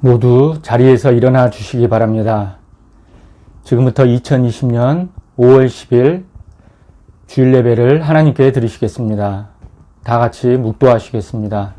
모두 자리에서 일어나 주시기 바랍니다. 지금부터 2020년 5월 10일 주일 예배를 하나님께 드리시겠습니다. 다 같이 묵도하시겠습니다.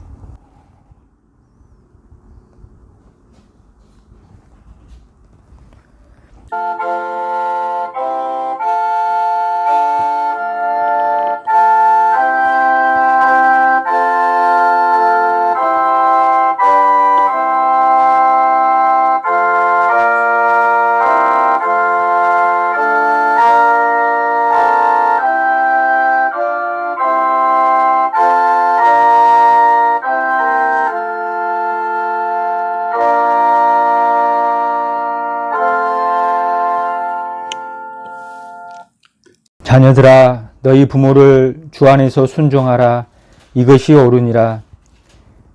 자녀들아, 너희 부모를 주 안에서 순종하라. 이것이 옳으니라.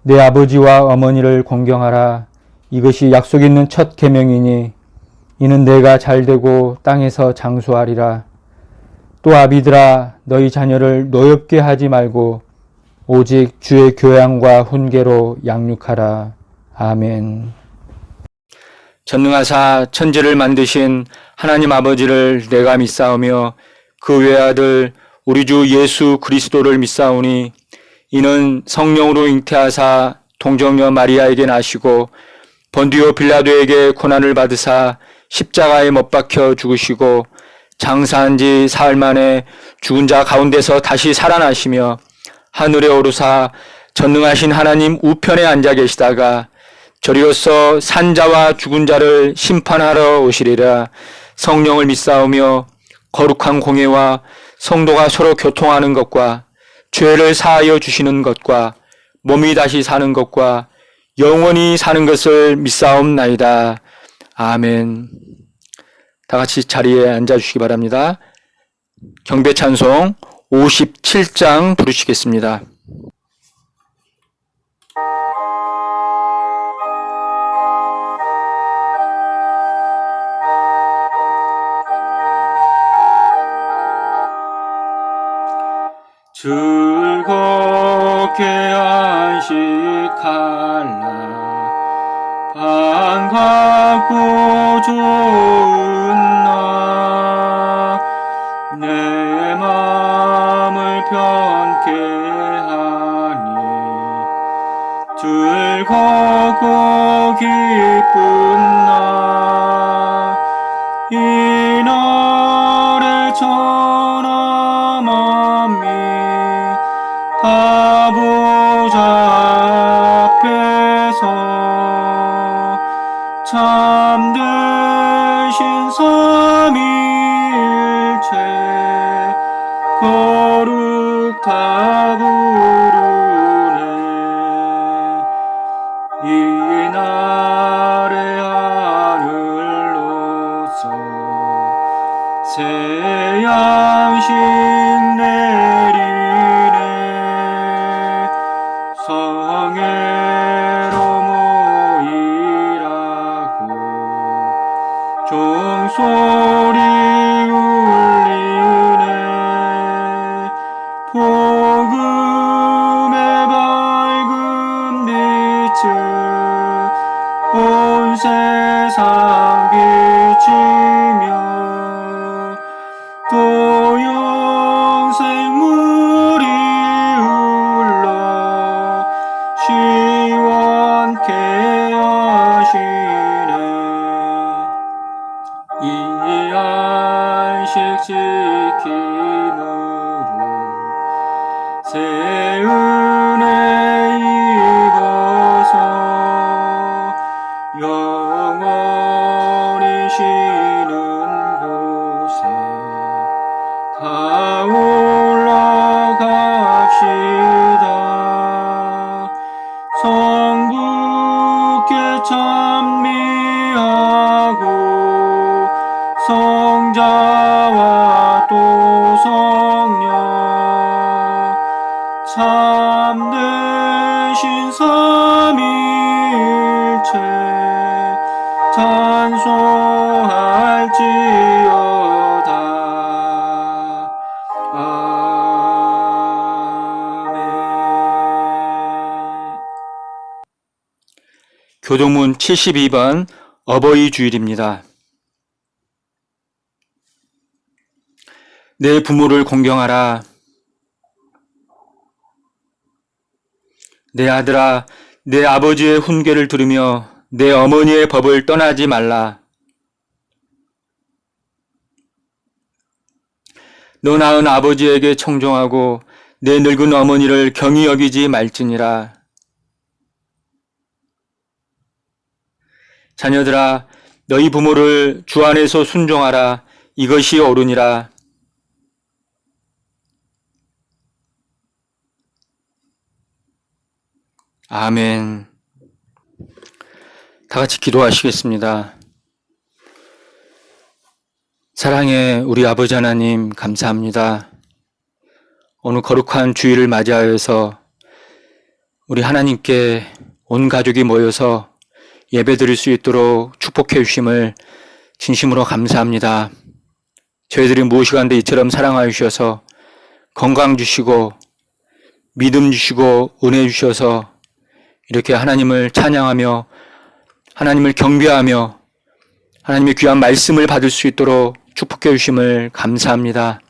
내 아버지와 어머니를 공경하라. 이것이 약속 있는 첫 계명이니 이는 내가 잘되고 땅에서 장수하리라. 또 아비들아, 너희 자녀를 노엽게 하지 말고 오직 주의 교양과 훈계로 양육하라. 아멘. 전능하사 천지를 만드신 하나님 아버지를 내가 믿사오며 그 외아들 우리 주 예수 그리스도를 믿사오니 이는 성령으로 잉태하사 동정녀 마리아에게 나시고 본디오 빌라도에게 고난을 받으사 십자가에 못 박혀 죽으시고 장사한 지 사흘 만에 죽은 자 가운데서 다시 살아나시며 하늘에 오르사 전능하신 하나님 우편에 앉아 계시다가 저리로서 산 자와 죽은 자를 심판하러 오시리라. 성령을 믿사오며 거룩한 공예와 성도가 서로 교통하는 것과 죄를 사하여 주시는 것과 몸이 다시 사는 것과 영원히 사는 것을 믿사옵나이다. 아멘. 다 같이 자리에 앉아주시기 바랍니다. 경배 찬송 57장 부르시겠습니다. 즐겁게 안식할라. 반갑고 좋은 날 내 마음을 편케 하니 즐겁고 기쁜 날 이 날에 천하 만민 다 보좌 앞에서 참되신 삼위일체 거룩 다 부르네. 이 날의 하늘로서 새 양식 내리네. 성회로 모이라고 종소리 울리네. 복음의 밝은 빛을 온 세상 비치며 또 영생물이 흘러 시원케 하시네. 이 안식 지킴으로 새 은혜 입어서 영원히 쉬는 곳에 다 올라갑시다. 성부께 찬미하고 성자와 또 성령 참되신 삼위일체 찬송할지어다. 아멘. 교동문 72번 어버이 주일입니다. 내 부모를 공경하라. 내 아들아, 내 아버지의 훈계를 들으며 내 어머니의 법을 떠나지 말라. 너 낳은 아버지에게 청종하고 내 늙은 어머니를 경히 여기지 말지니라. 자녀들아, 너희 부모를 주 안에서 순종하라. 이것이 옳으니라. 아멘. 다 같이 기도하시겠습니다. 사랑의 우리 아버지 하나님, 감사합니다. 오늘 거룩한 주일을 맞이하여서 우리 하나님께 온 가족이 모여서 예배드릴 수 있도록 축복해 주심을 진심으로 감사합니다. 저희들이 무엇이간데 이처럼 사랑하여 주셔서 건강 주시고 믿음 주시고 은혜 주셔서 이렇게 하나님을 찬양하며 하나님을 경배하며 하나님의 귀한 말씀을 받을 수 있도록 축복해 주심을 감사합니다.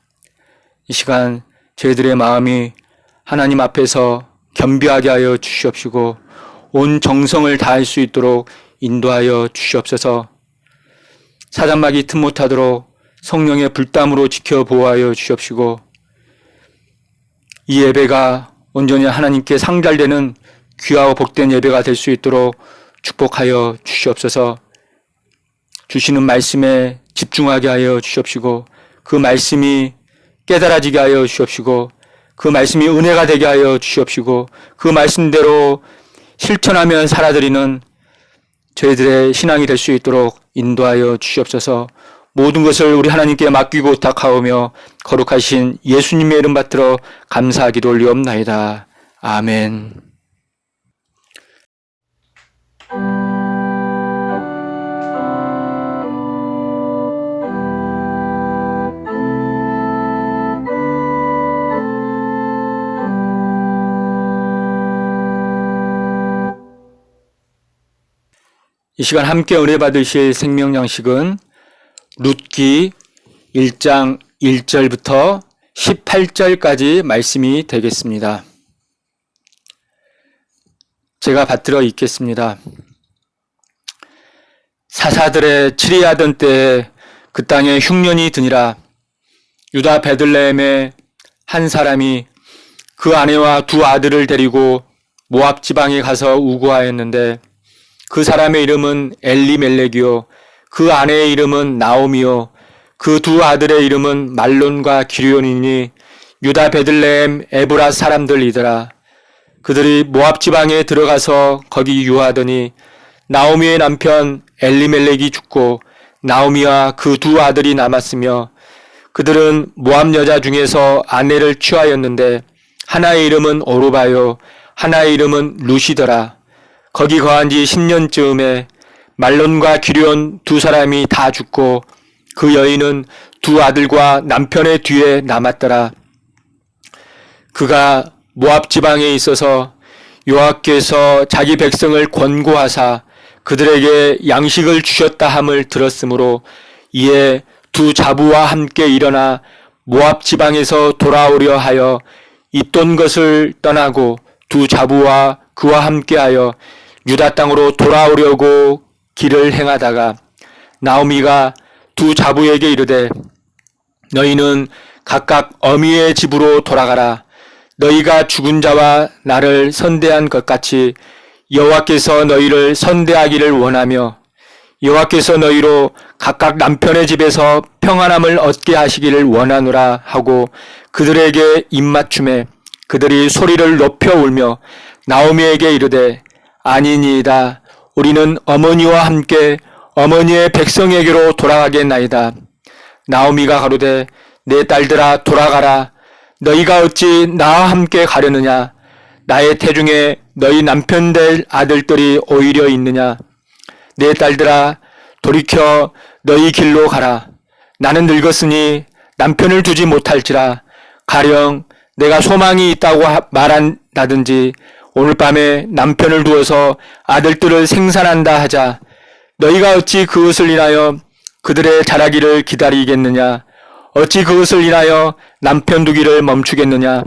이 시간 저희들의 마음이 하나님 앞에서 겸비하게 하여 주시옵시고 온 정성을 다할 수 있도록 인도하여 주시옵소서. 사단마귀 틈 못하도록 성령의 불담으로 지켜 보호하여 주시옵시고 이 예배가 온전히 하나님께 상달되는 귀하고 복된 예배가 될 수 있도록 축복하여 주시옵소서. 주시는 말씀에 집중하게 하여 주시옵시고 그 말씀이 깨달아지게 하여 주시옵시고 그 말씀이 은혜가 되게 하여 주시옵시고 그 말씀대로 실천하며 살아드리는 저희들의 신앙이 될 수 있도록 인도하여 주시옵소서. 모든 것을 우리 하나님께 맡기고 부탁하오며 거룩하신 예수님의 이름 받들어 감사하기도 올리옵나이다. 아멘. 이 시간 함께 은혜 받으실 생명 양식은 룻기 1장 1절부터 18절까지 말씀이 되겠습니다. 제가 받들어 읽겠습니다. 사사들의 치리하던 때에 그 땅에 흉년이 드니라. 유다 베들레헴에 한 사람이 그 아내와 두 아들을 데리고 모압 지방에 가서 우고하였는데 그 사람의 이름은 엘리멜렉이요 그 아내의 이름은 나오미요 그 두 아들의 이름은 말론과 기르온이니 유다 베들레헴 에브라 사람들이더라. 그들이 모압 지방에 들어가서 거기 유하더니 나오미의 남편 엘리멜렉이 죽고 나오미와 그 두 아들이 남았으며 그들은 모압 여자 중에서 아내를 취하였는데 하나의 이름은 오르바요 하나의 이름은 루시더라. 거기 거한 지 10년쯤에 말론과 기르온 두 사람이 다 죽고 그 여인은 두 아들과 남편의 뒤에 남았더라. 그가 모압 지방에 있어서 여호와께서 자기 백성을 권고하사 그들에게 양식을 주셨다 함을 들었으므로 이에 두 자부와 함께 일어나 모압 지방에서 돌아오려 하여 있던 것을 떠나고 두 자부와 그와 함께하여 유다 땅으로 돌아오려고 길을 행하다가 나오미가 두 자부에게 이르되 너희는 각각 어미의 집으로 돌아가라. 너희가 죽은 자와 나를 선대한 것 같이 여호와께서 너희를 선대하기를 원하며 여호와께서 너희로 각각 남편의 집에서 평안함을 얻게 하시기를 원하노라 하고 그들에게 입맞춤에 그들이 소리를 높여 울며 나오미에게 이르되 아니니이다. 우리는 어머니와 함께 어머니의 백성에게로 돌아가겠나이다. 나오미가 가로되 내 딸들아 돌아가라. 너희가 어찌 나와 함께 가려느냐. 나의 태중에 너희 남편 될 아들들이 오히려 있느냐. 내 딸들아 돌이켜 너희 길로 가라. 나는 늙었으니 남편을 두지 못할지라. 가령 내가 소망이 있다고 말한다든지 오늘 밤에 남편을 두어서 아들들을 생산한다 하자. 너희가 어찌 그것을 인하여 그들의 자라기를 기다리겠느냐? 어찌 그것을 인하여 남편 두기를 멈추겠느냐?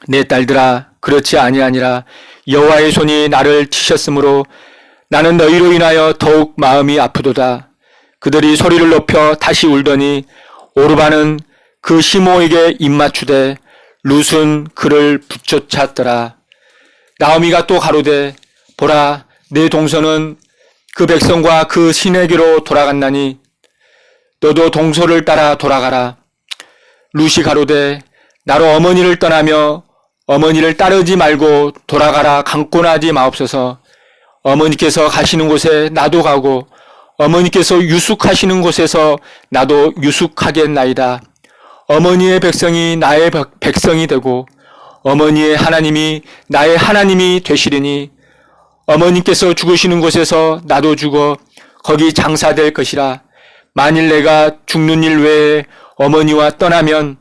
내 딸들아, 그렇지 아니하니라. 여호와의 손이 나를 치셨으므로 나는 너희로 인하여 더욱 마음이 아프도다. 그들이 소리를 높여 다시 울더니 오르바는 그 시모에게 입맞추되 룻은 그를 붙여찼더라. 나오미가 또 가로되 보라, 내 동서는 그 백성과 그 신에게로 돌아갔나니 너도 동서를 따라 돌아가라. 룻이 가로되 나로 어머니를 떠나며 어머니를 따르지 말고 돌아가라 강권하지 마옵소서. 어머니께서 가시는 곳에 나도 가고 어머니께서 유숙하시는 곳에서 나도 유숙하겠나이다. 어머니의 백성이 나의 백성이 되고 어머니의 하나님이 나의 하나님이 되시리니 어머니께서 죽으시는 곳에서 나도 죽어 거기 장사될 것이라. 만일 내가 죽는 일 외에 어머니와 떠나면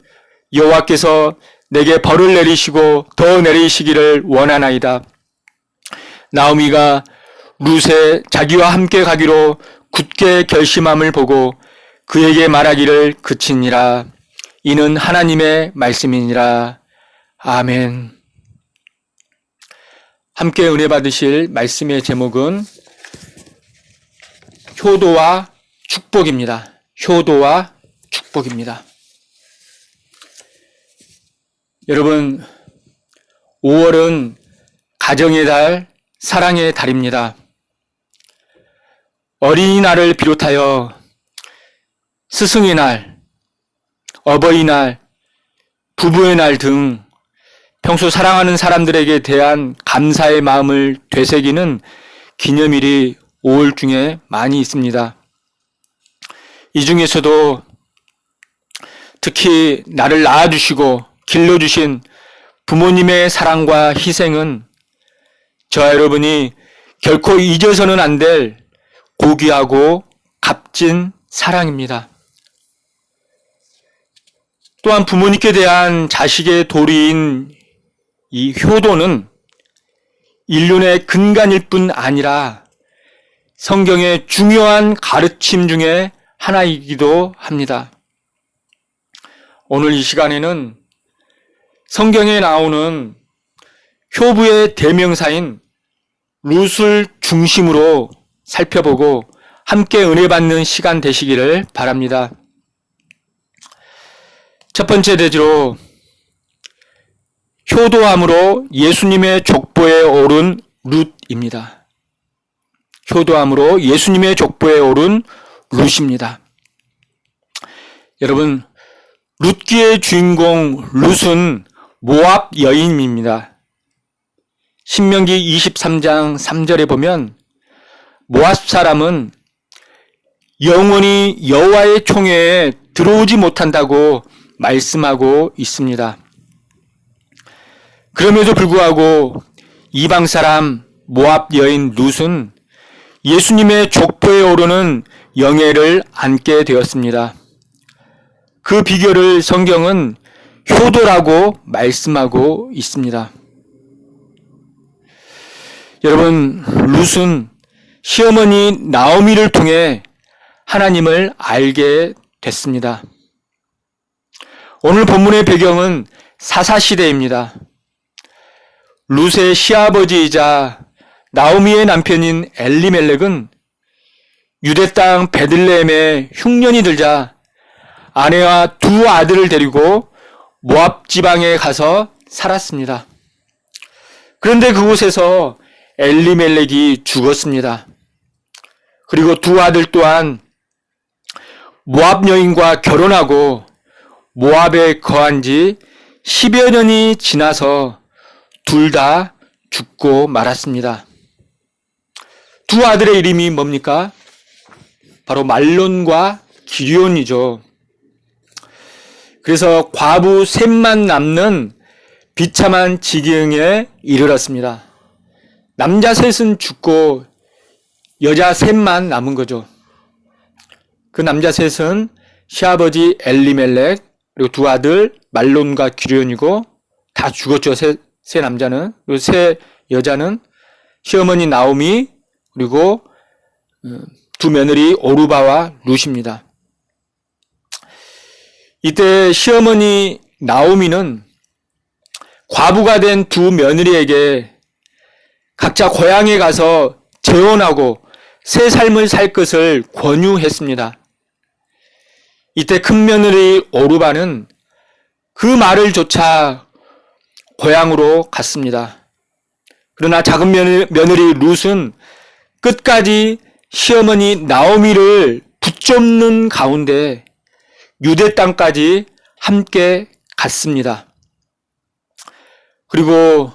여호와께서 내게 벌을 내리시고 더 내리시기를 원하나이다. 나오미가 룻의 자기와 함께 가기로 굳게 결심함을 보고 그에게 말하기를 그치니라. 이는 하나님의 말씀이니라. 아멘. 함께 은혜 받으실 말씀의 제목은 효도와 축복입니다. 효도와 축복입니다. 여러분, 5월은 가정의 달, 사랑의 달입니다. 어린이날을 비롯하여 스승의 날, 어버이날, 부부의 날 등 평소 사랑하는 사람들에게 대한 감사의 마음을 되새기는 기념일이 5월 중에 많이 있습니다. 이 중에서도 특히 나를 낳아주시고 길러주신 부모님의 사랑과 희생은 저와 여러분이 결코 잊어서는 안 될 고귀하고 값진 사랑입니다. 또한 부모님께 대한 자식의 도리인 이 효도는 인륜의 근간일 뿐 아니라 성경의 중요한 가르침 중에 하나이기도 합니다. 오늘 이 시간에는 성경에 나오는 효부의 대명사인 룻을 중심으로 살펴보고 함께 은혜 받는 시간 되시기를 바랍니다. 첫 번째 대지로 효도함으로 예수님의 족보에 오른 룻입니다. 효도함으로 예수님의 족보에 오른 룻입니다. 여러분, 룻기의 주인공 룻은 모압 여인입니다. 신명기 23장 3절에 보면 모압 사람은 영원히 여호와의 총회에 들어오지 못한다고 말씀하고 있습니다. 그럼에도 불구하고 이방 사람 모압 여인 룻은 예수님의 족보에 오르는 영예를 안게 되었습니다. 그 비결을 성경은 효도라고 말씀하고 있습니다. 여러분, 룻은 시어머니 나오미를 통해 하나님을 알게 됐습니다. 오늘 본문의 배경은 사사시대입니다. 룻의 시아버지이자 나오미의 남편인 엘리멜렉은 유대 땅 베들레헴에 흉년이 들자 아내와 두 아들을 데리고 모압 지방에 가서 살았습니다. 그런데 그곳에서 엘리멜렉이 죽었습니다. 그리고 두 아들 또한 모압 여인과 결혼하고 모압에 거한 지 10여 년이 지나서 둘 다 죽고 말았습니다. 두 아들의 이름이 뭡니까? 바로 말론과 기럧이죠. 그래서 과부 셋만 남는 비참한 지경에 이르렀습니다. 남자 셋은 죽고 여자 셋만 남은 거죠. 그 남자 셋은 시아버지 엘리멜렉 그리고 두 아들 말론과 기럧이고 다 죽었죠. 세 남자는, 요 세 여자는 시어머니 나오미 그리고 두 며느리 오르바와 룻입니다. 이때 시어머니 나오미는 과부가 된 두 며느리에게 각자 고향에 가서 재혼하고 새 삶을 살 것을 권유했습니다. 이때 큰 며느리 오르바는 그 말을 조차 고향으로 갔습니다. 그러나 작은 며느리 룻은 끝까지 시어머니 나오미를 붙잡는 가운데 유대 땅까지 함께 갔습니다. 그리고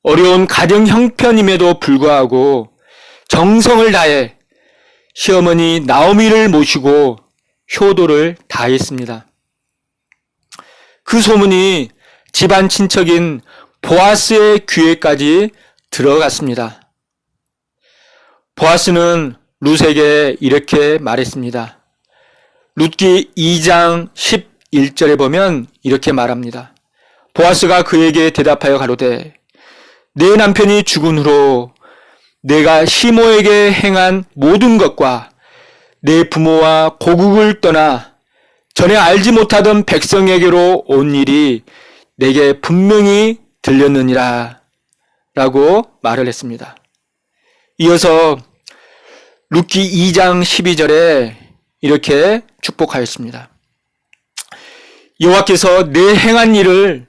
어려운 가정 형편임에도 불구하고 정성을 다해 시어머니 나오미를 모시고 효도를 다했습니다. 그 소문이 집안 친척인 보아스의 귀에까지 들어갔습니다. 보아스는 룻에게 이렇게 말했습니다. 룻기 2장 11절에 보면 이렇게 말합니다. 보아스가 그에게 대답하여 가로되 내 남편이 죽은 후로 내가 시모에게 행한 모든 것과 내 부모와 고국을 떠나 전에 알지 못하던 백성에게로 온 일이 내게 분명히 들렸느니라 라고 말을 했습니다. 이어서 룻기 2장 12절에 이렇게 축복하였습니다. 여호와께서 내 행한 일을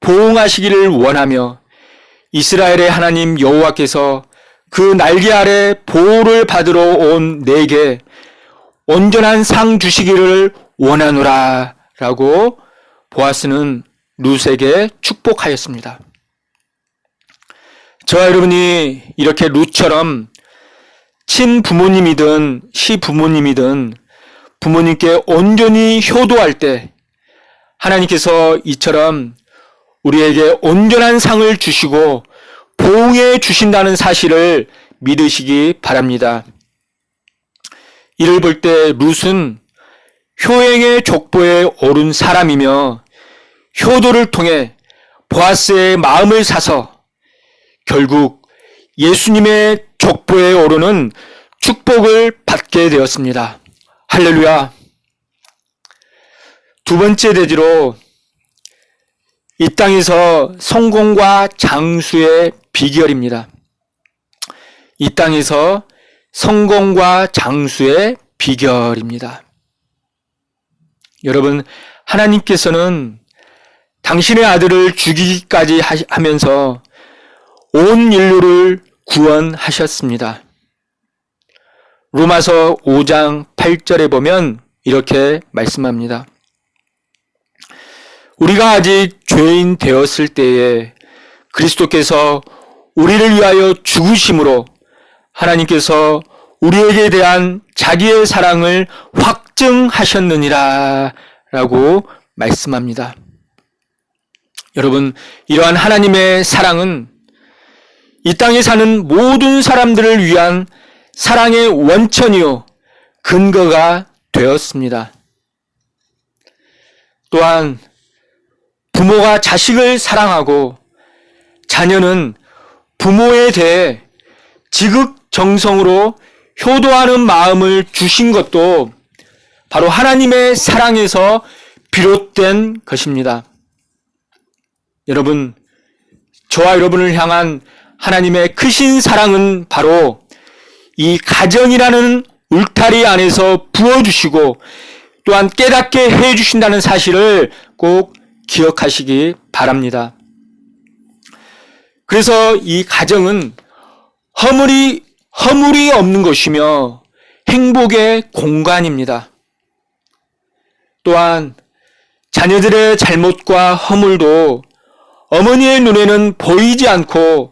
보응하시기를 원하며 이스라엘의 하나님 여호와께서 그 날개 아래 보호를 받으러 온 내게 온전한 상 주시기를 원하노라 라고 보아스는 룻에게 축복하였습니다. 저와 여러분이 이렇게 룻처럼 친부모님이든 시부모님이든 부모님께 온전히 효도할 때 하나님께서 이처럼 우리에게 온전한 상을 주시고 보응해 주신다는 사실을 믿으시기 바랍니다. 이를 볼 때 룻은 효행의 족보에 오른 사람이며 효도를 통해 보아스의 마음을 사서 결국 예수님의 족보에 오르는 축복을 받게 되었습니다. 할렐루야. 두 번째 대지로 이 땅에서 성공과 장수의 비결입니다. 이 땅에서 성공과 장수의 비결입니다. 여러분, 하나님께서는 당신의 아들을 죽이기까지 하면서 온 인류를 구원하셨습니다. 로마서 5장 8절에 보면 이렇게 말씀합니다. 우리가 아직 죄인 되었을 때에 그리스도께서 우리를 위하여 죽으심으로 하나님께서 우리에게 대한 자기의 사랑을 확증하셨느니라 라고 말씀합니다. 여러분, 이러한 하나님의 사랑은 이 땅에 사는 모든 사람들을 위한 사랑의 원천이요 근거가 되었습니다. 또한 부모가 자식을 사랑하고 자녀는 부모에 대해 지극정성으로 효도하는 마음을 주신 것도 바로 하나님의 사랑에서 비롯된 것입니다. 여러분, 저와 여러분을 향한 하나님의 크신 사랑은 바로 이 가정이라는 울타리 안에서 부어주시고 또한 깨닫게 해주신다는 사실을 꼭 기억하시기 바랍니다. 그래서 이 가정은 허물이 없는 것이며 행복의 공간입니다. 또한 자녀들의 잘못과 허물도 어머니의 눈에는 보이지 않고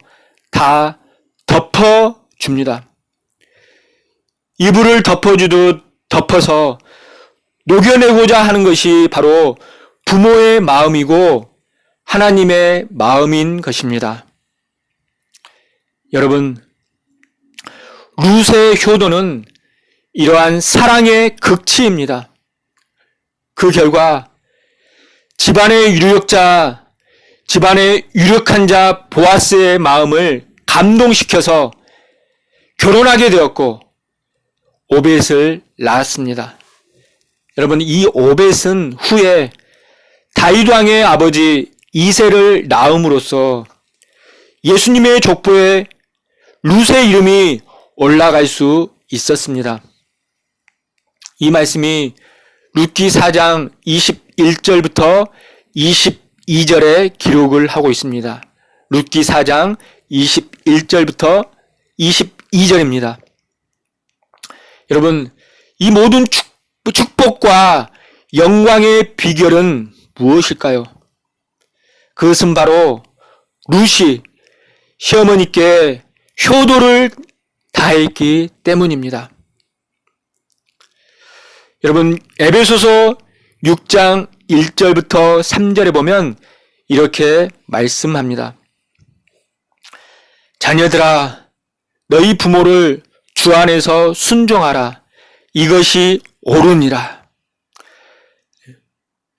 다 덮어줍니다. 이불을 덮어주듯 덮어서 녹여내고자 하는 것이 바로 부모의 마음이고 하나님의 마음인 것입니다. 여러분, 룻의 효도는 이러한 사랑의 극치입니다. 그 결과 집안의 유력자 집안의 유력한 자 보아스의 마음을 감동시켜서 결혼하게 되었고 오벳을 낳았습니다. 여러분, 이 오벳은 후에 다윗 왕의 아버지 이새를 낳음으로써 예수님의 족보에 룻의 이름이 올라갈 수 있었습니다. 이 말씀이 룻기 4장 21절부터 22절에 기록을 하고 있습니다. 룻기 4장 21절부터 22절입니다. 여러분, 이 모든 축복과 영광의 비결은 무엇일까요? 그것은 바로 룻이 시어머니께 효도를 다했기 때문입니다. 여러분, 에베소서 6장 1절부터 3절에 보면 이렇게 말씀합니다. 자녀들아, 너희 부모를 주 안에서 순종하라. 이것이 옳으니라.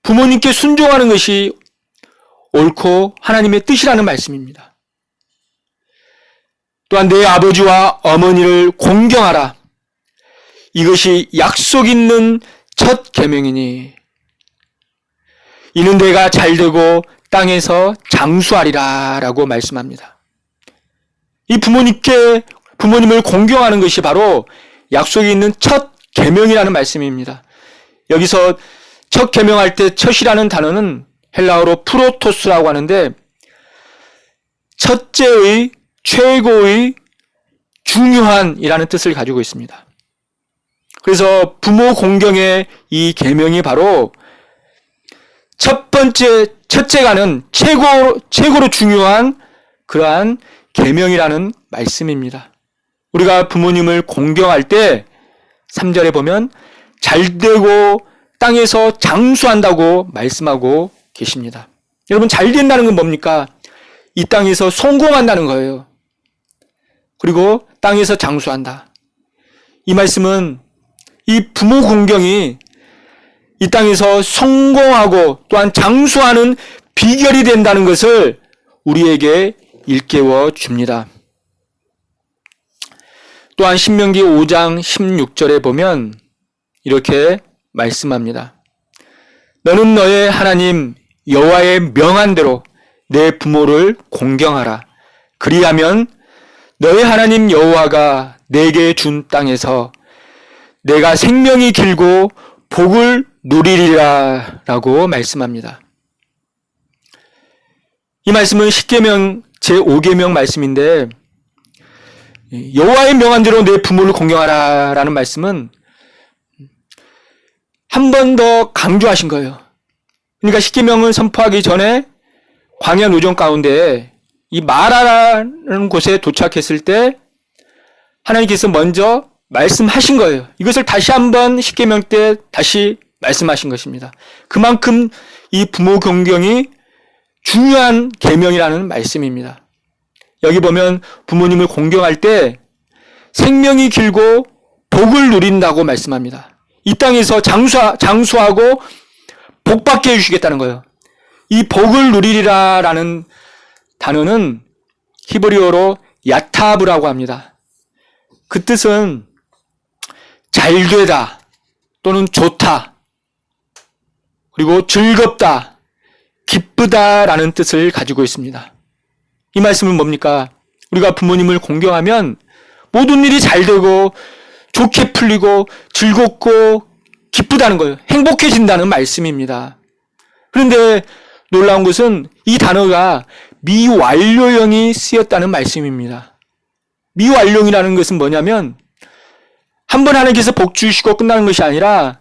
부모님께 순종하는 것이 옳고 하나님의 뜻이라는 말씀입니다. 또한 내 아버지와 어머니를 공경하라. 이것이 약속 있는 첫 계명이니 이는 내가 잘되고 땅에서 장수하리라 라고 말씀합니다. 이 부모님을 공경하는 것이 바로 약속이 있는 첫 계명이라는 말씀입니다. 여기서 첫 계명할 때 첫이라는 단어는 헬라어로 프로토스라고 하는데 첫째의, 최고의, 중요한이라는 뜻을 가지고 있습니다. 그래서 부모 공경의 이 계명이 바로 첫 번째, 첫째가는 최고로 중요한 그러한 계명이라는 말씀입니다. 우리가 부모님을 공경할 때 3절에 보면 잘되고 땅에서 장수한다고 말씀하고 계십니다. 여러분, 잘 된다는 건 뭡니까? 이 땅에서 성공한다는 거예요. 그리고 땅에서 장수한다. 이 말씀은 이 부모 공경이 이 땅에서 성공하고 또한 장수하는 비결이 된다는 것을 우리에게 일깨워 줍니다. 또한 신명기 5장 16절에 보면 이렇게 말씀합니다. 너는 너의 하나님 여호와의 명한대로 내 부모를 공경하라. 그리하면 너의 하나님 여호와가 내게 준 땅에서 내가 생명이 길고 복을 누리리라 라고 말씀합니다. 이 말씀은 십계명 제5계명 말씀인데 여호와의 명한대로 내 부모를 공경하라 라는 말씀은 한 번 더 강조하신 거예요. 그러니까 십계명을 선포하기 전에 광야 노정 가운데 이 마라라는 곳에 도착했을 때 하나님께서 먼저 말씀하신 거예요. 이것을 다시 한번 십계명 때 다시 말씀하신 것입니다. 그만큼 이 부모 공경이 중요한 계명이라는 말씀입니다. 여기 보면 부모님을 공경할 때 생명이 길고 복을 누린다고 말씀합니다. 이 땅에서 장수하고 복받게 해주시겠다는 거예요. 이 복을 누리리라 라는 단어는 히브리어로 야타브라고 합니다. 그 뜻은 잘되다 또는 좋다 그리고 즐겁다 기쁘다 라는 뜻을 가지고 있습니다. 이 말씀은 뭡니까? 우리가 부모님을 공경하면 모든 일이 잘되고 좋게 풀리고 즐겁고 기쁘다는 거예요. 행복해진다는 말씀입니다. 그런데 놀라운 것은 이 단어가 미완료형이 쓰였다는 말씀입니다. 미완료형이라는 것은 뭐냐면 한 번 하나님께서 복 주시고 끝나는 것이 아니라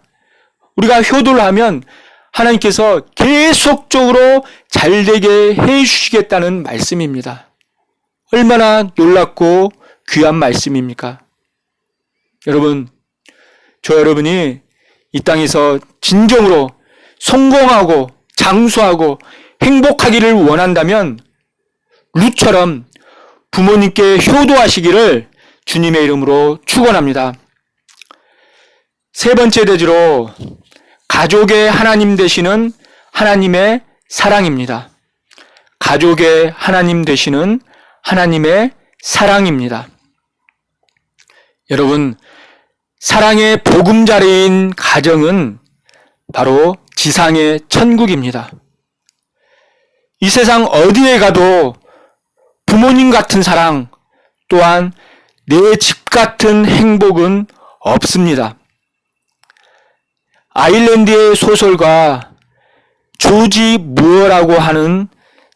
우리가 효도를 하면 하나님께서 계속적으로 잘되게 해주시겠다는 말씀입니다. 얼마나 놀랍고 귀한 말씀입니까? 여러분, 저 여러분이 이 땅에서 진정으로 성공하고 장수하고 행복하기를 원한다면 룻처럼 부모님께 효도하시기를 주님의 이름으로 축원합니다. 세 번째 대지로 가족의 하나님 되시는 하나님의 사랑입니다. 가족의 하나님 되시는 하나님의 사랑입니다. 여러분, 사랑의 보금자리인 가정은 바로 지상의 천국입니다. 이 세상 어디에 가도 부모님 같은 사랑, 또한 내 집 같은 행복은 없습니다. 아일랜드의 소설가 조지 무어라고 하는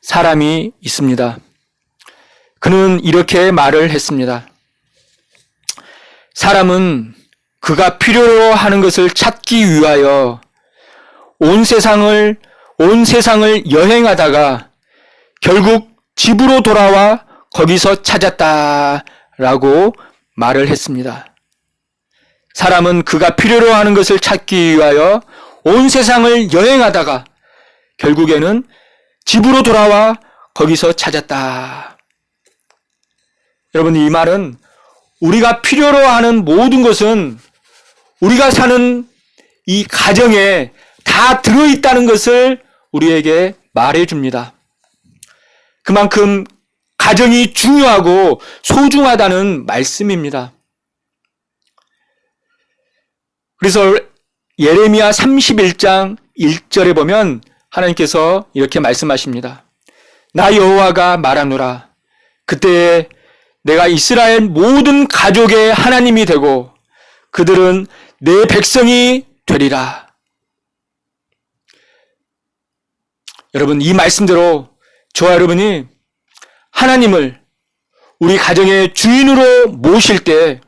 사람이 있습니다. 그는 이렇게 말을 했습니다. 사람은 그가 필요로 하는 것을 찾기 위하여 온 세상을 여행하다가 결국 집으로 돌아와 거기서 찾았다라고 말을 했습니다. 사람은 그가 필요로 하는 것을 찾기 위하여 온 세상을 여행하다가 결국에는 집으로 돌아와 거기서 찾았다. 여러분, 이 말은 우리가 필요로 하는 모든 것은 우리가 사는 이 가정에 다 들어있다는 것을 우리에게 말해줍니다. 그만큼 가정이 중요하고 소중하다는 말씀입니다. 그래서 예레미야 31장 1절에 보면 하나님께서 이렇게 말씀하십니다. 나 여호와가 말하노라. 그때에 내가 이스라엘 모든 가족의 하나님이 되고 그들은 내 백성이 되리라. 여러분, 이 말씀대로 저와 여러분이 하나님을 우리 가정의 주인으로 모실 때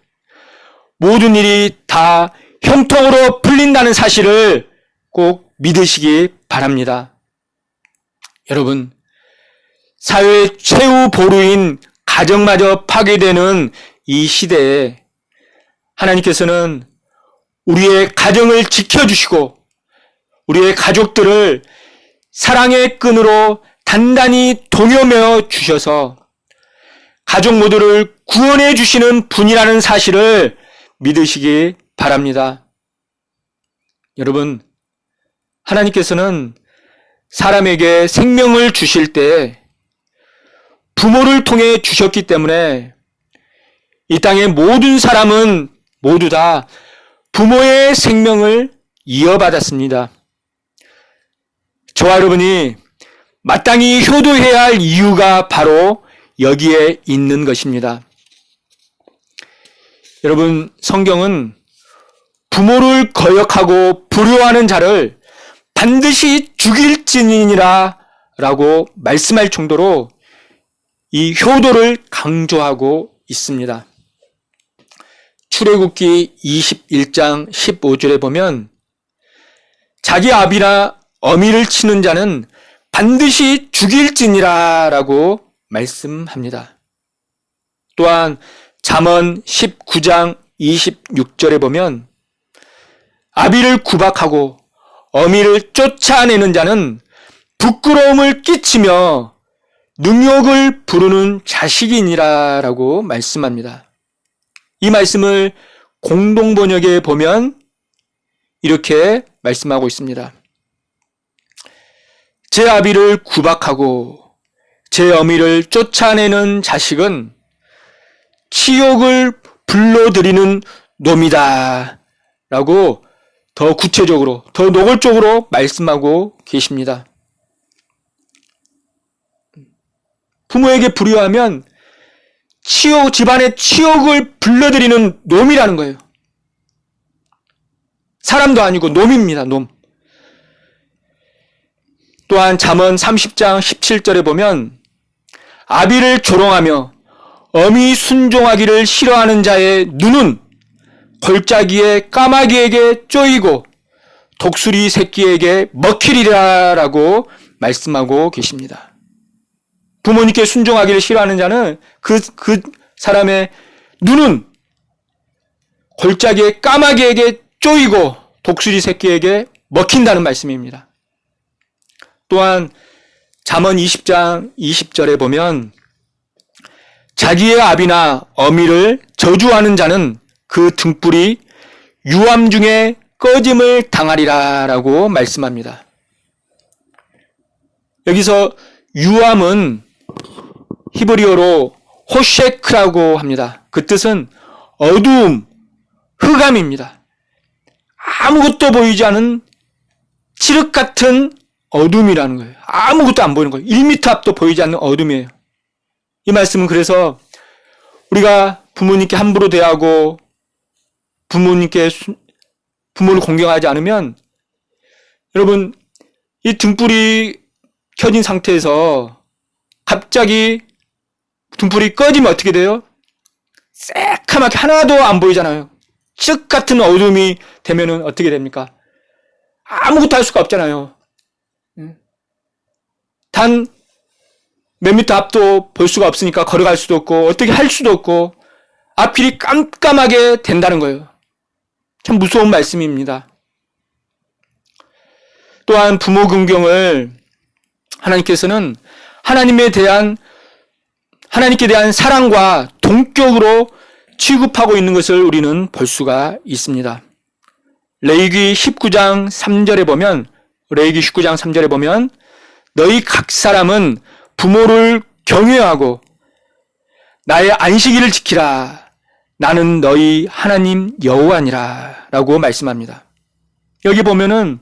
모든 일이 다 형통으로 풀린다는 사실을 꼭 믿으시기 바랍니다. 여러분, 사회 최후 보루인 가정마저 파괴되는 이 시대에 하나님께서는 우리의 가정을 지켜주시고 우리의 가족들을 사랑의 끈으로 단단히 동여매어 주셔서 가족 모두를 구원해 주시는 분이라는 사실을 믿으시기 바랍니다. 여러분, 하나님께서는 사람에게 생명을 주실 때 부모를 통해 주셨기 때문에 이 땅의 모든 사람은 모두 다 부모의 생명을 이어받았습니다. 저와 여러분이 마땅히 효도해야 할 이유가 바로 여기에 있는 것입니다. 여러분, 성경은 부모를 거역하고 불효하는 자를 반드시 죽일지니라 라고 말씀할 정도로 이 효도를 강조하고 있습니다. 출애굽기 21장 15절에 보면 자기 아비나 어미를 치는 자는 반드시 죽일지니라 라고 말씀합니다. 또한 잠언 19장 26절에 보면 아비를 구박하고 어미를 쫓아내는 자는 부끄러움을 끼치며 능욕을 부르는 자식이니라 라고 말씀합니다. 이 말씀을 공동번역에 보면 이렇게 말씀하고 있습니다. 제 아비를 구박하고 제 어미를 쫓아내는 자식은 치욕을 불러들이는 놈이다 라고 더 구체적으로, 더 노골적으로 말씀하고 계십니다. 부모에게 불효하면 집안에 치욕을 불러들이는 놈이라는 거예요. 사람도 아니고 놈입니다, 놈. 또한 잠언 30장 17절에 보면 아비를 조롱하며 어미 순종하기를 싫어하는 자의 눈은 골짜기의 까마귀에게 쪼이고 독수리 새끼에게 먹히리라 라고 말씀하고 계십니다. 부모님께 순종하기를 싫어하는 자는 그 사람의 눈은 골짜기의 까마귀에게 쪼이고 독수리 새끼에게 먹힌다는 말씀입니다. 또한 잠언 20장 20절에 보면 자기의 아비나 어미를 저주하는 자는 그 등불이 유암 중에 꺼짐을 당하리라 라고 말씀합니다. 여기서 유암은 히브리어로 호셰크라고 합니다. 그 뜻은 어두움, 흑암입니다. 아무것도 보이지 않은 칠흑 같은 어둠이라는 거예요. 아무것도 안 보이는 거예요. 1m 앞도 보이지 않는 어둠이에요. 이 말씀은 그래서 우리가 부모님께 함부로 대하고 부모를 공경하지 않으면 여러분 이 등불이 켜진 상태에서 갑자기 등불이 꺼지면 어떻게 돼요? 새카맣게 하나도 안 보이잖아요. 즉 같은 어둠이 되면은 어떻게 됩니까? 아무것도 할 수가 없잖아요. 단 몇 미터 앞도 볼 수가 없으니까 걸어갈 수도 없고 어떻게 할 수도 없고 앞길이 깜깜하게 된다는 거예요. 참 무서운 말씀입니다. 또한 부모 긍경을 하나님께서는 하나님께 대한 사랑과 동격으로 취급하고 있는 것을 우리는 볼 수가 있습니다. 레위기 19장 3절에 보면 너희 각 사람은 부모를 경외하고 나의 안식일을 지키라. 나는 너희 하나님 여호와니라 라고 말씀합니다. 여기 보면은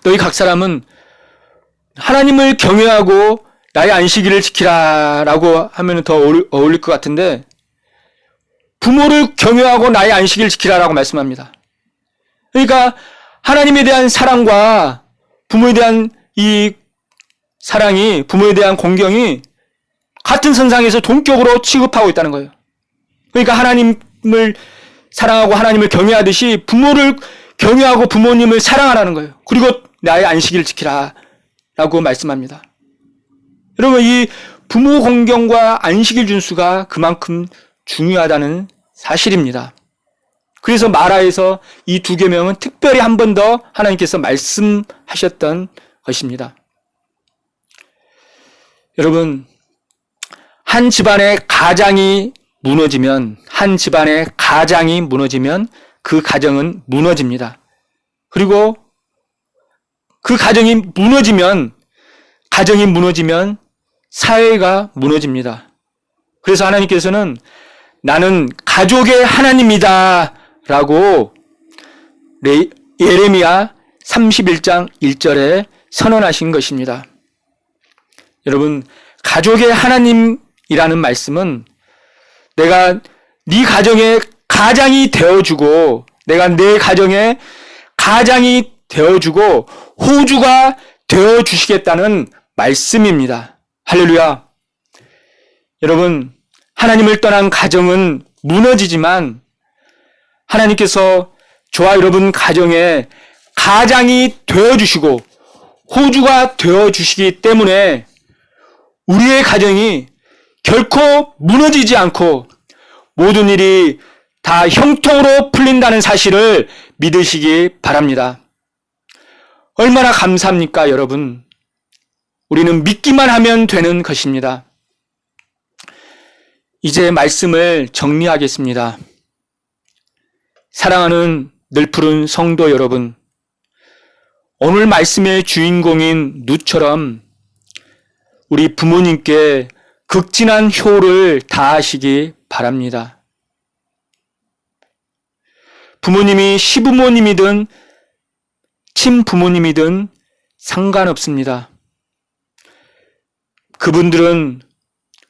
너희 각 사람은 하나님을 경외하고 나의 안식일을 지키라 라고 하면 더 어울릴 것 같은데 부모를 경외하고 나의 안식일을 지키라 라고 말씀합니다. 그러니까 하나님에 대한 사랑과 부모에 대한 이 사랑이, 부모에 대한 공경이 같은 선상에서 동격으로 취급하고 있다는 거예요. 그러니까 하나님을 사랑하고 하나님을 경외하듯이 부모를 경외하고 부모님을 사랑하라는 거예요. 그리고 나의 안식일을 지키라 라고 말씀합니다. 여러분 이 부모 공경과 안식일 준수가 그만큼 중요하다는 사실입니다. 그래서 마라에서 이 두 계명은 특별히 한 번 더 하나님께서 말씀하셨던 것입니다. 여러분 한 집안의 가장이 무너지면 그 가정은 무너집니다. 그리고 그 가정이 무너지면 사회가 무너집니다. 그래서 하나님께서는 나는 가족의 하나님이다 라고 예레미야 31장 1절에 선언하신 것입니다. 여러분 가족의 하나님이라는 말씀은 내가 네 가정의 가장이 되어주고 내가 내 가정의 가장이 되어주고 호주가 되어주시겠다는 말씀입니다. 할렐루야. 여러분 하나님을 떠난 가정은 무너지지만 하나님께서 저와 여러분 가정에 가장이 되어주시고 호주가 되어주시기 때문에 우리의 가정이 결코 무너지지 않고 모든 일이 다 형통으로 풀린다는 사실을 믿으시기 바랍니다. 얼마나 감사합니까, 여러분? 우리는 믿기만 하면 되는 것입니다. 이제 말씀을 정리하겠습니다. 사랑하는 늘푸른 성도 여러분, 오늘 말씀의 주인공인 누처럼 우리 부모님께 극진한 효를 다하시기 바랍니다. 부모님이 시부모님이든 친부모님이든 상관없습니다. 그분들은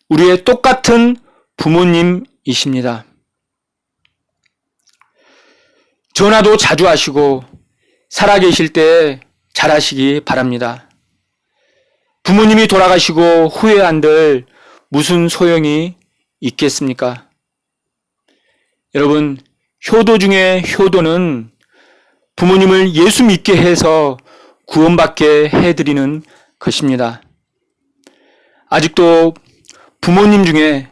우리의 똑같은 부모님이십니다. 전화도 자주 하시고 살아계실 때 잘하시기 바랍니다. 부모님이 돌아가시고 후회한들 무슨 소용이 있겠습니까? 여러분, 효도 중에 효도는 부모님을 예수 믿게 해서 구원받게 해드리는 것입니다. 아직도 부모님 중에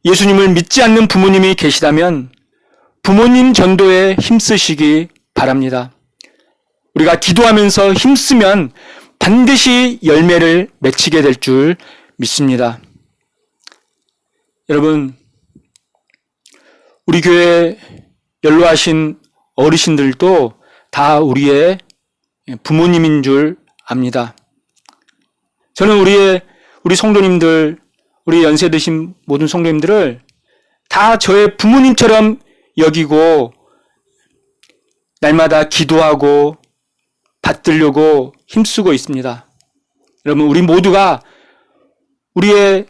예수님을 믿지 않는 부모님이 계시다면 부모님 전도에 힘쓰시기 바랍니다. 우리가 기도하면서 힘쓰면 반드시 열매를 맺히게 될 줄 믿습니다. 여러분, 우리 교회 연로하신 어르신들도 다 우리의 부모님인 줄 압니다. 저는 우리 성도님들, 우리 연세 드신 모든 성도님들을 다 저의 부모님처럼 여기고 날마다 기도하고 받들려고 힘쓰고 있습니다. 여러분, 우리 모두가 우리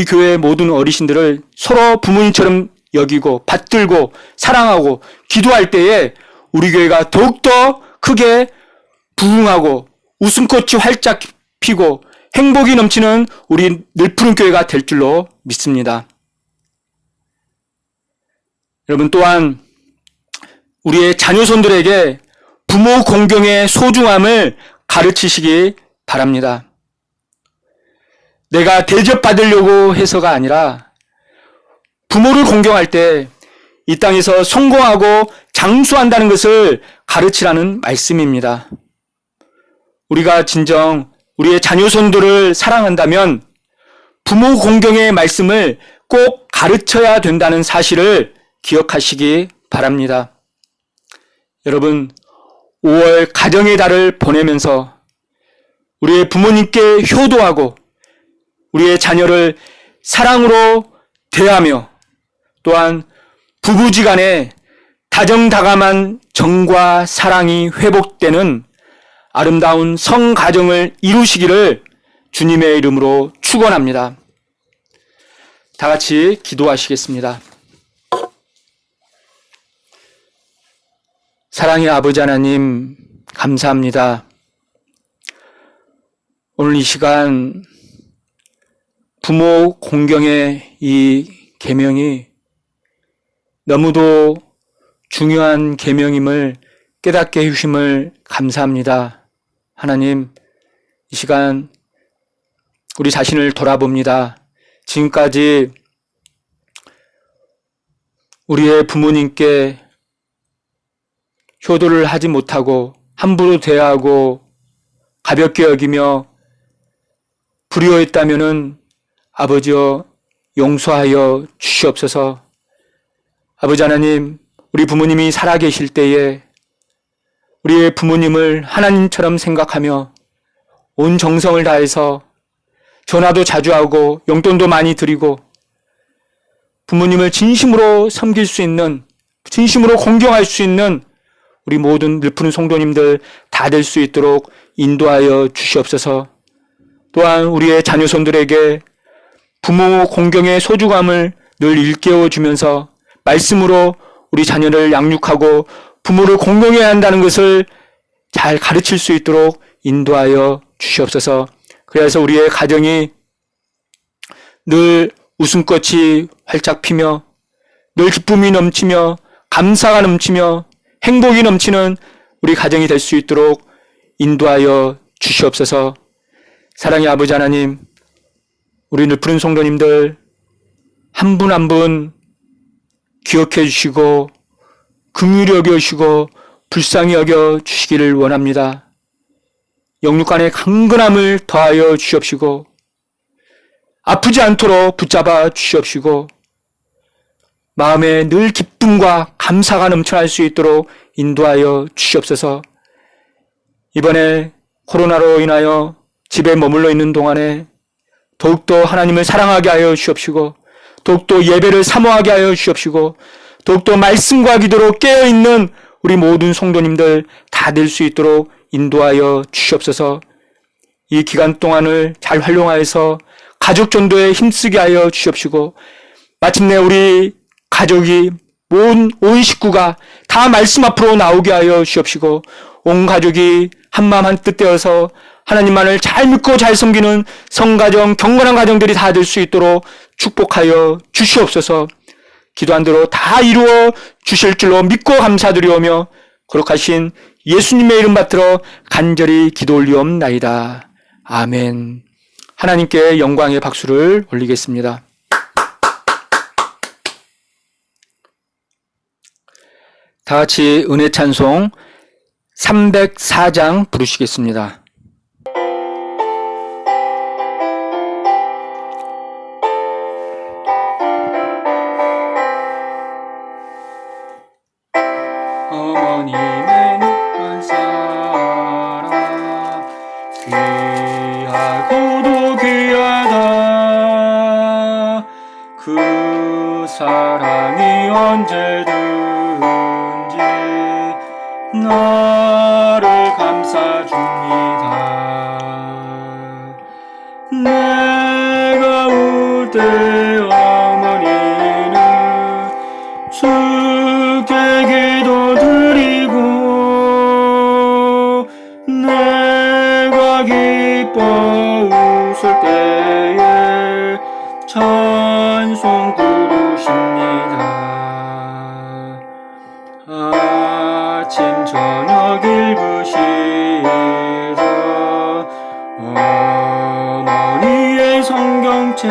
교회의 모든 어르신들을 서로 부모님처럼 여기고 받들고 사랑하고 기도할 때에 우리 교회가 더욱더 크게 부흥하고 웃음꽃이 활짝 피고 행복이 넘치는 우리 늘푸른 교회가 될 줄로 믿습니다. 여러분, 또한 우리의 자녀손들에게 부모 공경의 소중함을 가르치시기 바랍니다. 내가 대접받으려고 해서가 아니라 부모를 공경할 때 이 땅에서 성공하고 장수한다는 것을 가르치라는 말씀입니다. 우리가 진정 우리의 자녀손들을 사랑한다면 부모 공경의 말씀을 꼭 가르쳐야 된다는 사실을 기억하시기 바랍니다. 여러분, 5월 가정의 달을 보내면서 우리의 부모님께 효도하고 우리의 자녀를 사랑으로 대하며 또한 부부지간에 다정다감한 정과 사랑이 회복되는 아름다운 성가정을 이루시기를 주님의 이름으로 축원합니다. 다 같이 기도하시겠습니다. 사랑의 아버지 하나님, 감사합니다. 오늘 이 시간 부모 공경의 이 계명이 너무도 중요한 계명임을 깨닫게 해주심을 감사합니다. 하나님, 이 시간 우리 자신을 돌아봅니다. 지금까지 우리의 부모님께 효도를 하지 못하고 함부로 대하고 가볍게 여기며 불효했다면은 아버지여 용서하여 주시옵소서. 아버지 하나님, 우리 부모님이 살아계실 때에 우리의 부모님을 하나님처럼 생각하며 온 정성을 다해서 전화도 자주 하고 용돈도 많이 드리고 부모님을 진심으로 섬길 수 있는, 진심으로 공경할 수 있는 우리 모든 늘푸른 성도님들 다 될 수 있도록 인도하여 주시옵소서. 또한 우리의 자녀손들에게 부모 공경의 소중함을 늘 일깨워 주면서 말씀으로 우리 자녀를 양육하고 부모를 공경해야 한다는 것을 잘 가르칠 수 있도록 인도하여 주시옵소서. 그래서 우리의 가정이 늘 웃음꽃이 활짝 피며 늘 기쁨이 넘치며 감사가 넘치며 행복이 넘치는 우리 가정이 될 수 있도록 인도하여 주시옵소서. 사랑의 아버지 하나님, 우리 늘푸른 성도님들 한 분 한 분 기억해 주시고 긍휼히 여겨 주시고 불쌍히 여겨 주시기를 원합니다. 영육간의 강건함을 더하여 주시옵시고 아프지 않도록 붙잡아 주시옵시고 마음에 늘 기쁨과 감사가 넘쳐날 수 있도록 인도하여 주시옵소서. 이번에 코로나로 인하여 집에 머물러 있는 동안에 더욱더 하나님을 사랑하게 하여 주시옵시고 더욱더 예배를 사모하게 하여 주시옵시고 더욱더 말씀과 기도로 깨어있는 우리 모든 성도님들 다 될 수 있도록 인도하여 주시옵소서. 이 기간 동안을 잘 활용하여서 가족 전도에 힘쓰게 하여 주시옵시고 마침내 우리 가족이 온 식구가 다 말씀 앞으로 나오게 하여 주시옵시고 온 가족이 한마음 한뜻 되어서 하나님만을 잘 믿고 잘 섬기는 성가정, 경건한 가정들이 다 될 수 있도록 축복하여 주시옵소서. 기도한 대로 다 이루어 주실 줄로 믿고 감사드리오며 거룩하신 예수님의 이름 받들어 간절히 기도 올리옵나이다. 아멘. 하나님께 영광의 박수를 올리겠습니다. 다 같이 은혜 찬송 304장 부르시겠습니다. 어머님은 한 사람 귀하고도 사랑이 언제든지 나를 감싸줍니다. 내가 울 때 어머니는 주께 기도드리고 내가 기뻐 웃을 때에 찬송 부르십니다. 아침 저녁 읽으시던 어머니의 성경책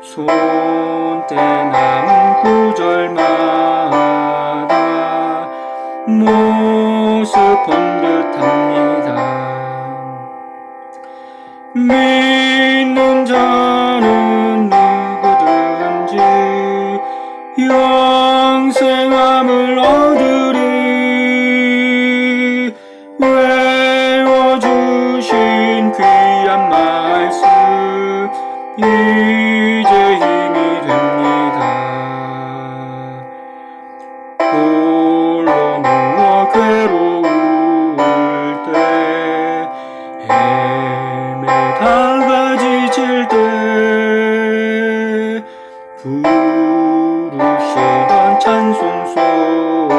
손때 남은 구절마다 모습 본 듯합니다. 믿는 자는 누구든지 영생함을 얻으리. 외워주신 귀한 말씀 이제 힘이 됩니다. 홀로 누워 괴로울 때 헤매다가 지칠 때 부르시던 찬송 소리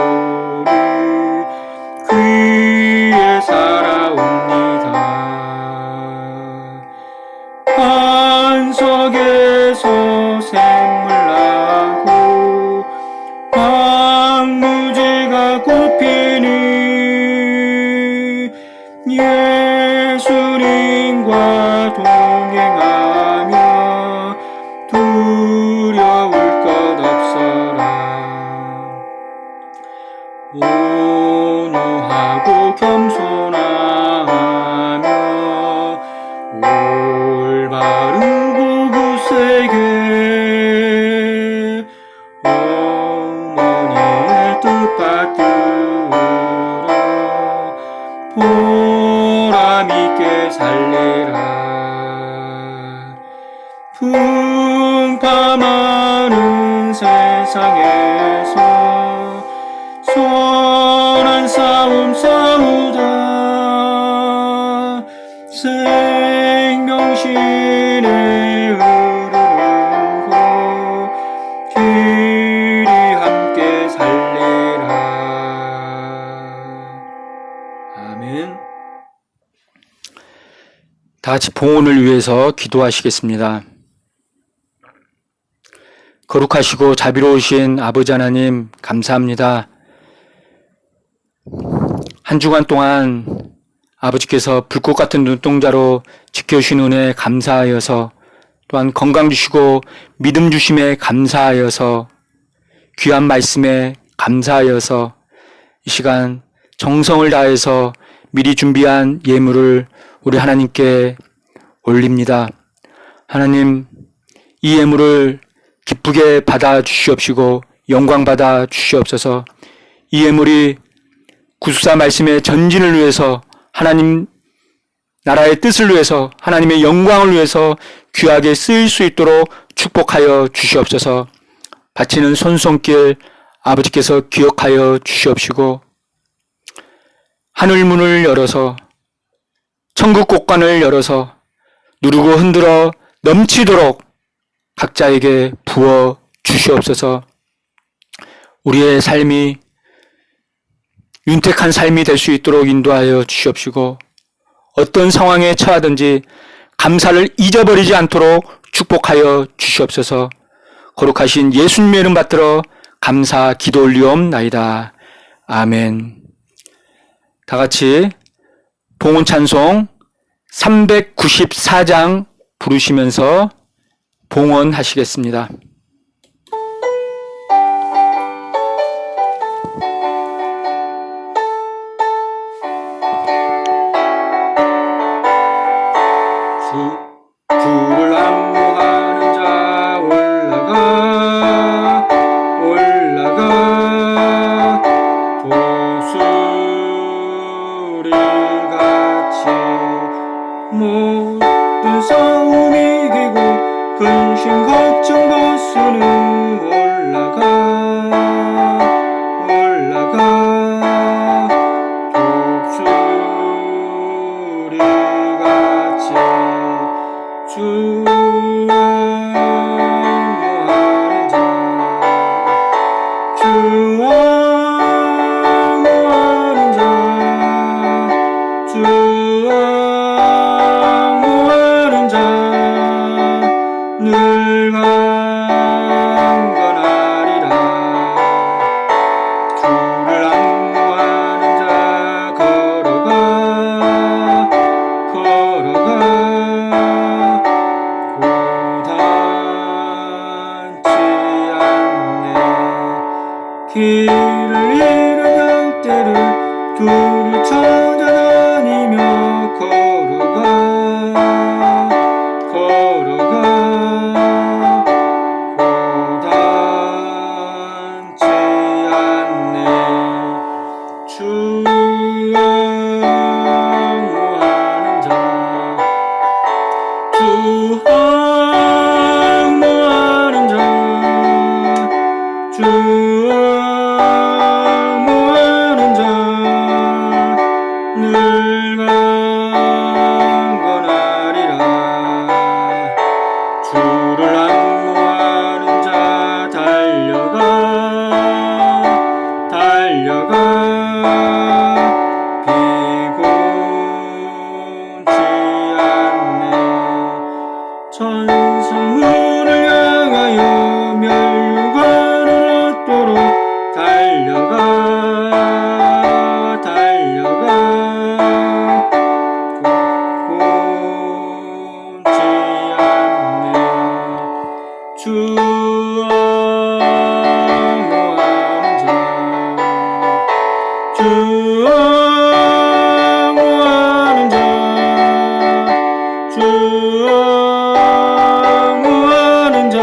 귀에 살아옵니다. 반석에서 샘물 나고 황무지가 꽃피니 예수님과 동행하며 두려울 것 없어라. 온유하고 겸손하며 올바른 구구세계 어머니의 뜻 받들어 보람있게 살리라. 풍파많은 세상에서 선한 싸움 싸우다 생명신에 흐르고 길이 함께 살리라. 아멘. 다 같이 봉헌을 위해서 기도하시겠습니다. 거룩하시고 자비로우신 아버지 하나님 감사합니다. 한 주간 동안 아버지께서 불꽃 같은 눈동자로 지켜주신 은혜에 감사하여서 또한 건강 주시고 믿음 주심에 감사하여서 귀한 말씀에 감사하여서 이 시간 정성을 다해서 미리 준비한 예물을 우리 하나님께 올립니다. 하나님, 이 예물을 기쁘게 받아 주시옵시고 영광 받아 주시옵소서. 이 예물이 구속사 말씀의 전진을 위해서 하나님 나라의 뜻을 위해서 하나님의 영광을 위해서 귀하게 쓰일 수 있도록 축복하여 주시옵소서. 바치는 손손길 아버지께서 기억하여 주시옵시고 하늘문을 열어서 천국 곳간을 열어서 누르고 흔들어 넘치도록 각자에게 부어 주시옵소서. 우리의 삶이 윤택한 삶이 될 수 있도록 인도하여 주시옵시고 어떤 상황에 처하든지 감사를 잊어버리지 않도록 축복하여 주시옵소서. 거룩하신 예수님의 이름 받들어 감사 기도 올리옵나이다. 아멘. 다 같이 봉헌 찬송 394장 부르시면서 봉헌하시겠습니다. 주를 안무하는 자 올라가 독수리같이 모든 싸움 이기고 근심 중심 거점 보수는 올라가 독수리같이 주왕무하는 자 주왕무하는 자 주왕무하는 자 늘 강건하리라 주를 악무하는 자 걸어가 고단치 않네 길을 잃은 양떼를 둘이 찾아다니며 걸어가 고단치 않네 주왕무하는 자 주왕무하는 자 주왕무하는 자 늘 강건하리라 주를 악무하는 자 달려가 비곤치 않네 천성문을 향하여 멸류관을 얻도록 달려가 곤치 않네 주왕무하는 자 주왕무하는 자 주왕무하는 자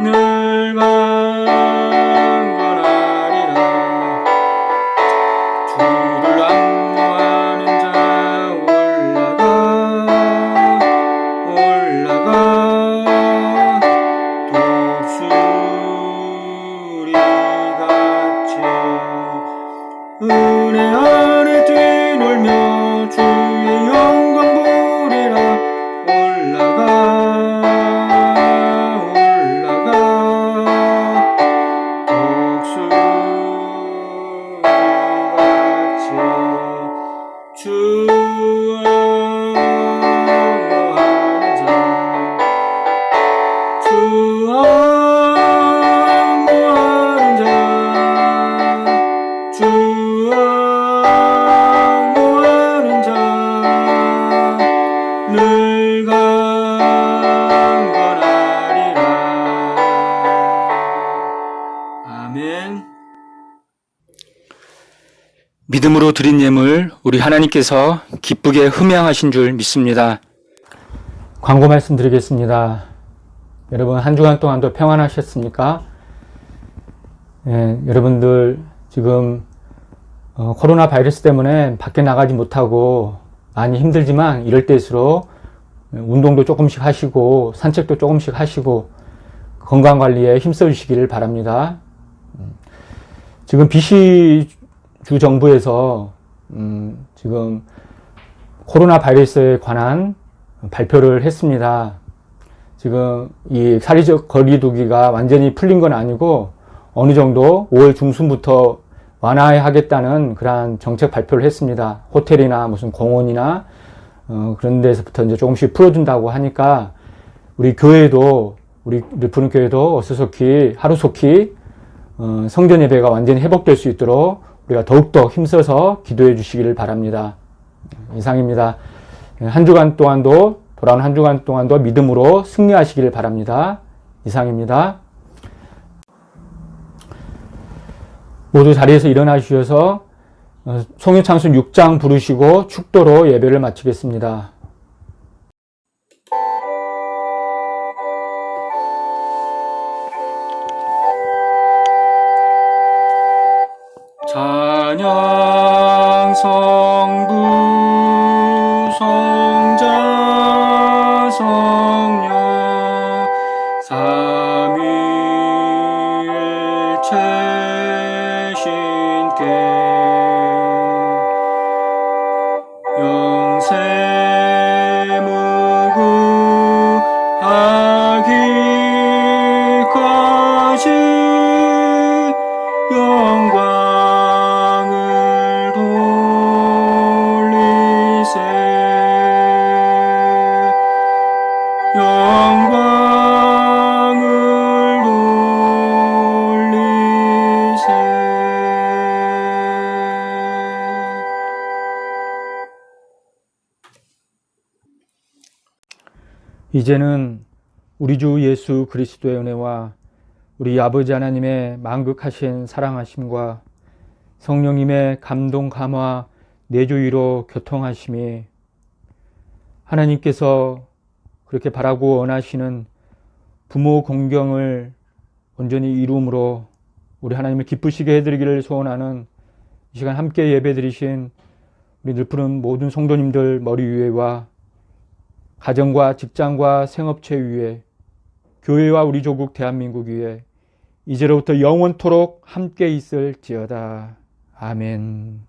늘 강건하리라 주를 악무하는 자 올라가 독수리같이 은혜 안에 뛰놀며 주의 영광 보리라 올라가 독수리같이 주왕무하는 자 주왕무하는 자 주왕무하는 자 늘 강건하리라 아멘. 믿음으로 드린 예물 우리 하나님께서 기쁘게 흠양하신 줄 믿습니다. 광고 말씀드리겠습니다. 여러분 한 주간 동안도 평안하셨습니까? 여러분들 지금 코로나 바이러스 때문에 밖에 나가지 못하고 많이 힘들지만 이럴 때일수록 운동도 조금씩 하시고 산책도 조금씩 하시고 건강관리에 힘써 주시기를 바랍니다. 지금 BC 주 정부에서 지금 코로나 바이러스에 관한 발표를 했습니다. 지금 이 사회적 거리두기가 완전히 풀린 건 아니고 어느 정도 5월 중순부터 완화하겠다는 그러한 정책 발표를 했습니다. 호텔이나 무슨 공원이나 그런 데서부터 이제 조금씩 풀어준다고 하니까 우리 교회도 우리 르푸른 교회도 어수속히 하루속히 성전 예배가 완전히 회복될 수 있도록 우리가 더욱더 힘써서 기도해 주시기를 바랍니다. 이상입니다. 한 주간 동안도 돌아온 한 주간 동안도 믿음으로 승리하시기를 바랍니다. 이상입니다. 모두 자리에서 일어나 주셔서 송유창순 6장 부르시고 축도로 예배를 마치겠습니다. 찬양 성부 성자 성령 영광을 돌리세. 이제는 우리 주 예수 그리스도의 은혜와 우리 아버지 하나님의 만극하신 사랑하심과 성령님의 감동 감화 내주위로 교통하심이 하나님께서 그렇게 바라고 원하시는 부모 공경을 온전히 이루므로 우리 하나님을 기쁘시게 해드리기를 소원하는 이 시간 함께 예배드리신 우리 늘푸른 모든 성도님들 머리 위에와 가정과 직장과 생업체 위에 교회와 우리 조국 대한민국 위에 이제로부터 영원토록 함께 있을지어다. 아멘.